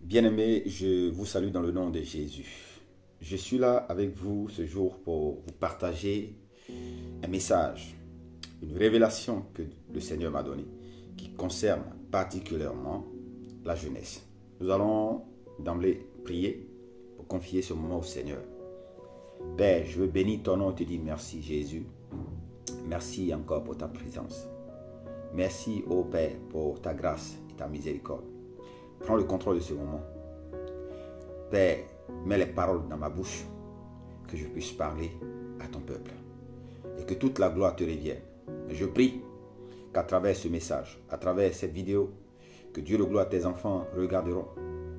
Bien-aimés, je vous salue dans le nom de Jésus. Je suis là avec vous ce jour pour vous partager un message, une révélation que le Seigneur m'a donnée qui concerne particulièrement la jeunesse. Nous allons d'emblée prier pour confier ce moment au Seigneur. Père, je veux bénir ton nom et te dire merci Jésus. Merci encore pour ta présence. Merci, ô Père, pour ta grâce et ta miséricorde. Prends le contrôle de ce moment. Père, mets les paroles dans ma bouche, que je puisse parler à ton peuple. Et que toute la gloire te revienne. Je prie qu'à travers ce message, à travers cette vidéo, que Dieu le gloire tes enfants regarderont,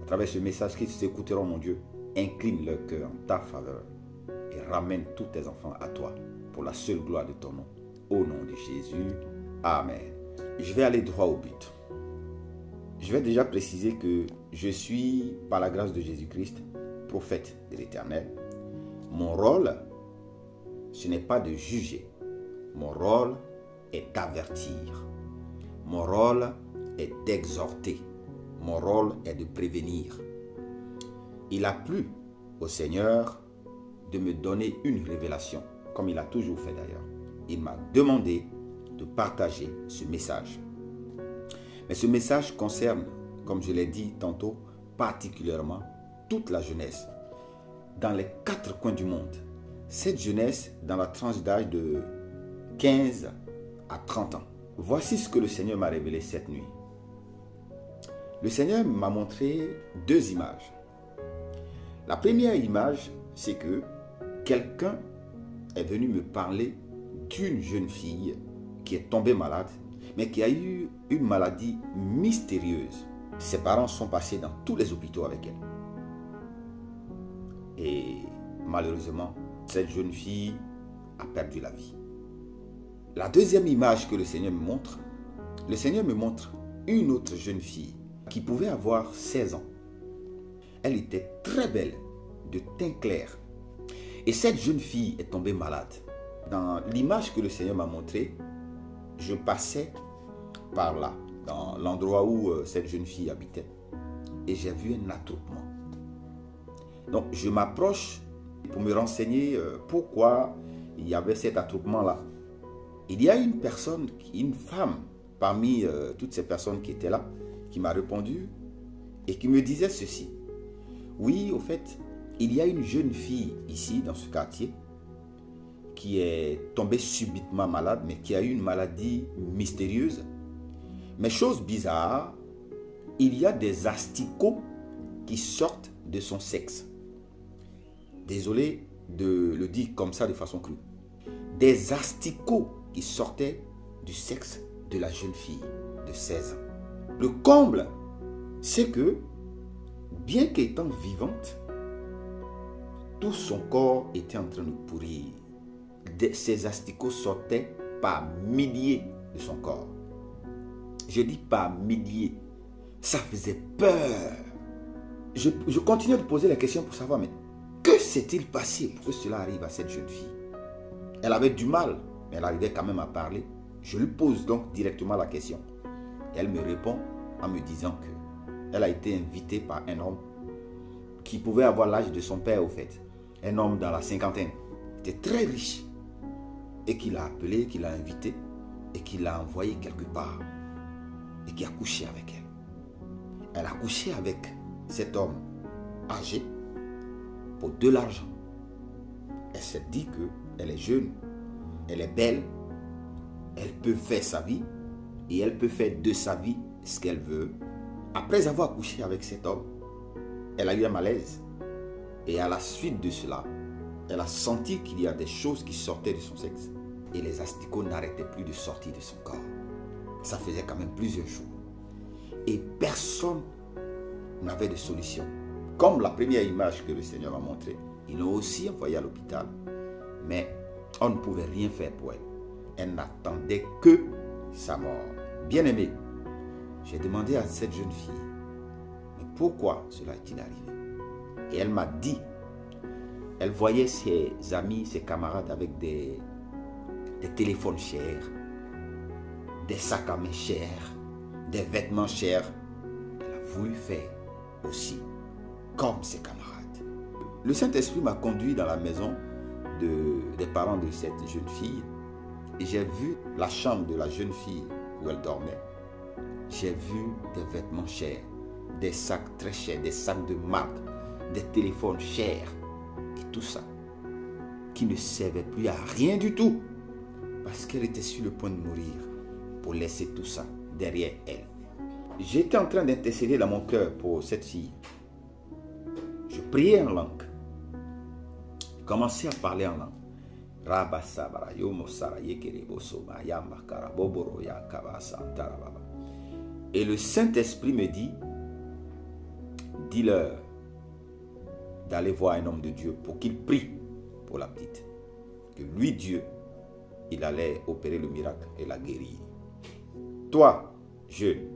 à travers ce message qu'ils écouteront, mon Dieu, incline leur cœur en ta faveur et ramène tous tes enfants à toi, pour la seule gloire de ton nom. Au nom de Jésus, Amen. Je vais aller droit au but. Je vais déjà préciser que je suis, par la grâce de Jésus-Christ, prophète de l'Éternel. Mon rôle, ce n'est pas de juger. Mon rôle est d'avertir. Mon rôle est d'exhorter. Mon rôle est de prévenir. Il a plu au Seigneur de me donner une révélation, comme il a toujours fait d'ailleurs. Il m'a demandé de partager ce message. Mais ce message concerne, comme je l'ai dit tantôt, particulièrement toute la jeunesse, dans les 4 coins du monde. Cette jeunesse dans la tranche d'âge de 15 à 30 ans. Voici ce que le Seigneur m'a révélé cette nuit. Le Seigneur m'a montré 2 images. La première image, c'est que quelqu'un est venu me parler d'une jeune fille qui est tombée malade, mais qui a eu une maladie mystérieuse. Ses parents sont passés dans tous les hôpitaux avec elle. Et malheureusement, cette jeune fille a perdu la vie. La deuxième image que le Seigneur me montre une autre jeune fille qui pouvait avoir 16 ans. Elle était très belle, de teint clair. Et cette jeune fille est tombée malade. Dans l'image que le Seigneur m'a montrée, je passais par là, dans l'endroit où cette jeune fille habitait. Et j'ai vu un attroupement. Donc je m'approche pour me renseigner pourquoi il y avait cet attroupement-là. Il y a une personne, une femme, parmi toutes ces personnes qui étaient là, qui m'a répondu et qui me disait ceci. Oui, au fait, il y a une jeune fille ici, dans ce quartier, qui est tombée subitement malade, mais qui a eu une maladie mystérieuse. Mais chose bizarre, il y a des asticots qui sortent de son sexe. Désolé de le dire comme ça de façon crue. Des asticots qui sortaient du sexe de la jeune fille de 16 ans. Le comble, c'est que, bien qu'étant vivante, tout son corps était en train de pourrir. Ces asticots sortaient par milliers de son corps. Je dis par milliers. Ça faisait peur. Je continuais de poser la question pour savoir, mais que s'est-il passé pour que cela arrive à cette jeune fille? Elle avait du mal, mais elle arrivait quand même à parler. Je lui pose donc directement la question. Et elle me répond en me disant qu'elle a été invitée par un homme qui pouvait avoir l'âge de son père au fait. Un homme dans la cinquantaine. Il était très riche. Et qui l'a appelé, qui l'a invité et qui l'a envoyé quelque part et qui a couché avec elle. Elle a couché avec cet homme âgé pour de l'argent. Elle s'est dit qu'elle est jeune, elle est belle, elle peut faire sa vie et elle peut faire de sa vie ce qu'elle veut. Après avoir couché avec cet homme, elle a eu un malaise et à la suite de cela, elle a senti qu'il y a des choses qui sortaient de son sexe. Et les asticots n'arrêtaient plus de sortir de son corps. Ça faisait quand même plusieurs jours. Et personne n'avait de solution. Comme la première image que le Seigneur m'a montrée, ils l'ont aussi envoyée à l'hôpital. Mais on ne pouvait rien faire pour elle. Elle n'attendait que sa mort. Bien-aimée, j'ai demandé à cette jeune fille, mais pourquoi cela est-il arrivé? Et elle m'a dit, elle voyait ses amis, ses camarades avec des téléphones chers, des sacs à main chers, des vêtements chers. Elle a voulu faire aussi, comme ses camarades. Le Saint-Esprit m'a conduit dans la maison des parents de cette jeune fille et j'ai vu la chambre de la jeune fille où elle dormait. J'ai vu des vêtements chers, des sacs très chers, des sacs de marque, des téléphones chers et tout ça qui ne servait plus à rien du tout parce qu'elle était sur le point de mourir pour laisser tout ça derrière elle. J'étais en train d'intercéder dans mon cœur pour cette fille. Je priais en langue. Je commençais à parler en langue. Et le Saint-Esprit me dit, dis-leur d'aller voir un homme de Dieu pour qu'il prie pour la petite. Que lui, Dieu, il allait opérer le miracle et la guérir. Toi, jeune,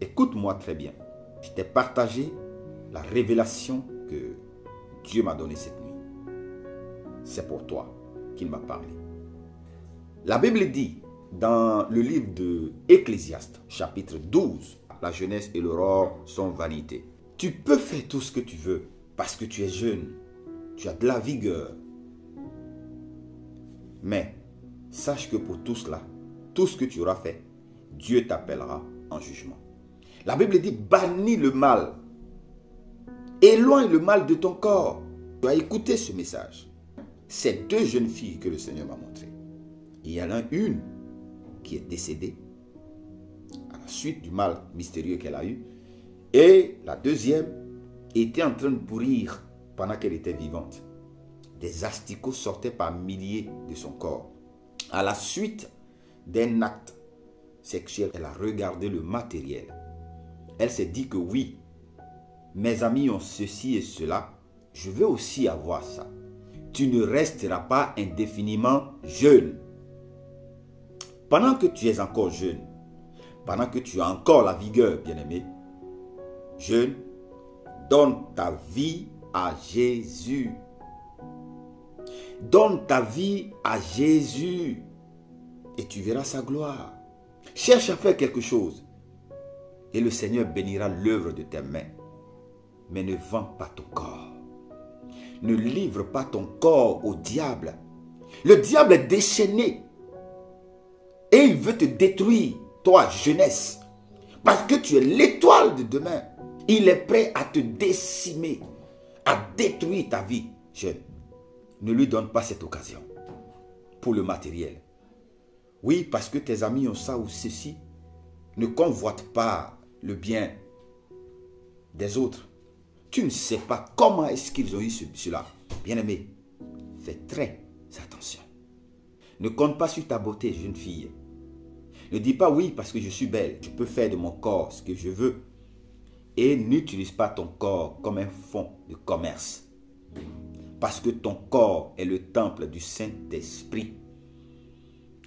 écoute-moi très bien. Je t'ai partagé la révélation que Dieu m'a donnée cette nuit. C'est pour toi qu'il m'a parlé. La Bible dit dans le livre de Ecclésiaste, chapitre 12, la jeunesse et l'aurore sont vanité. Tu peux faire tout ce que tu veux parce que tu es jeune. Tu as de la vigueur. Mais sache que pour tout cela, tout ce que tu auras fait, Dieu t'appellera en jugement. La Bible dit, bannis le mal. Éloigne le mal de ton corps. Tu as écouté ce message. C'est deux jeunes filles que le Seigneur m'a montrées. Il y en a une qui est décédée à la suite du mal mystérieux qu'elle a eu. Et la deuxième était en train de pourrir pendant qu'elle était vivante. Des asticots sortaient par milliers de son corps. À la suite d'un acte sexuel, elle a regardé le matériel. Elle s'est dit que oui, mes amis ont ceci et cela, je veux aussi avoir ça. Tu ne resteras pas indéfiniment jeune. Pendant que tu es encore jeune, pendant que tu as encore la vigueur, bien-aimé, jeune, donne ta vie à Jésus. Donne ta vie à Jésus et tu verras sa gloire. Cherche à faire quelque chose et le Seigneur bénira l'œuvre de tes mains. Mais ne vends pas ton corps. Ne livre pas ton corps au diable. Le diable est déchaîné et il veut te détruire, toi, jeunesse, parce que tu es l'étoile de demain. Il est prêt à te décimer, à détruire ta vie, jeune. Ne lui donne pas cette occasion pour le matériel. Oui, parce que tes amis ont ça ou ceci. Ne convoite pas le bien des autres. Tu ne sais pas comment est-ce qu'ils ont eu cela. Bien-aimé, fais très attention. Ne compte pas sur ta beauté, jeune fille. Ne dis pas oui parce que je suis belle. Je peux faire de mon corps ce que je veux. Et n'utilise pas ton corps comme un fonds de commerce. Parce que ton corps est le temple du Saint-Esprit.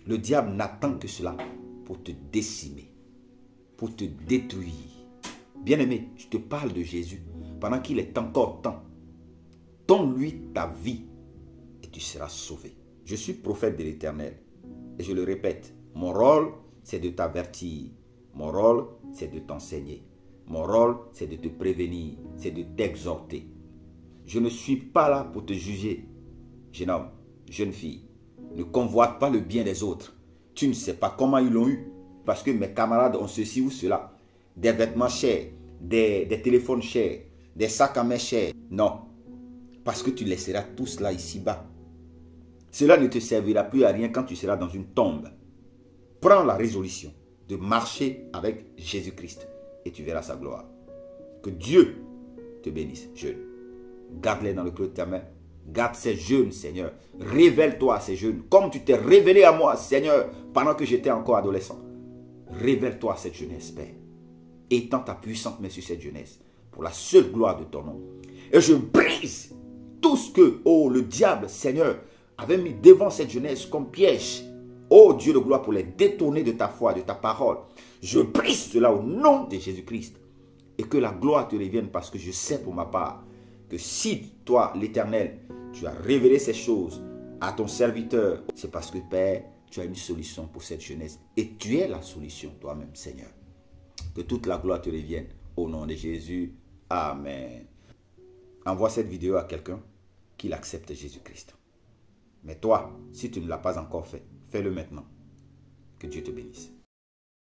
Le diable n'attend que cela pour te décimer, pour te détruire. Bien-aimé, je te parle de Jésus pendant qu'il est encore temps. Donne-lui ta vie et tu seras sauvé. Je suis prophète de l'Éternel et je le répète, mon rôle c'est de t'avertir, mon rôle c'est de t'enseigner, mon rôle c'est de te prévenir, c'est de t'exhorter. Je ne suis pas là pour te juger, jeune homme, jeune fille. Ne convoite pas le bien des autres. Tu ne sais pas comment ils l'ont eu. Parce que mes camarades ont ceci ou cela. Des vêtements chers, des téléphones chers, des sacs à main chers. Non. Parce que tu laisseras tout cela ici-bas. Cela ne te servira plus à rien quand tu seras dans une tombe. Prends la résolution de marcher avec Jésus-Christ et tu verras sa gloire. Que Dieu te bénisse, jeune. Garde-les dans le creux de ta main. Garde ces jeunes, Seigneur. Révèle-toi à ces jeunes. Comme tu t'es révélé à moi, Seigneur, pendant que j'étais encore adolescent. Révèle-toi à cette jeunesse, Père. Étends ta puissante main sur cette jeunesse. Pour la seule gloire de ton nom. Et je brise tout ce que, oh, le diable, Seigneur, avait mis devant cette jeunesse comme piège. Oh, Dieu de gloire, pour les détourner de ta foi, de ta parole. Je brise cela au nom de Jésus-Christ. Et que la gloire te revienne parce que je sais pour ma part que si toi, l'Éternel, tu as révélé ces choses à ton serviteur, c'est parce que, Père, tu as une solution pour cette jeunesse. Et tu es la solution toi-même, Seigneur. Que toute la gloire te revienne au nom de Jésus. Amen. Envoie cette vidéo à quelqu'un qu'il accepte Jésus-Christ. Mais toi, si tu ne l'as pas encore fait, fais-le maintenant. Que Dieu te bénisse.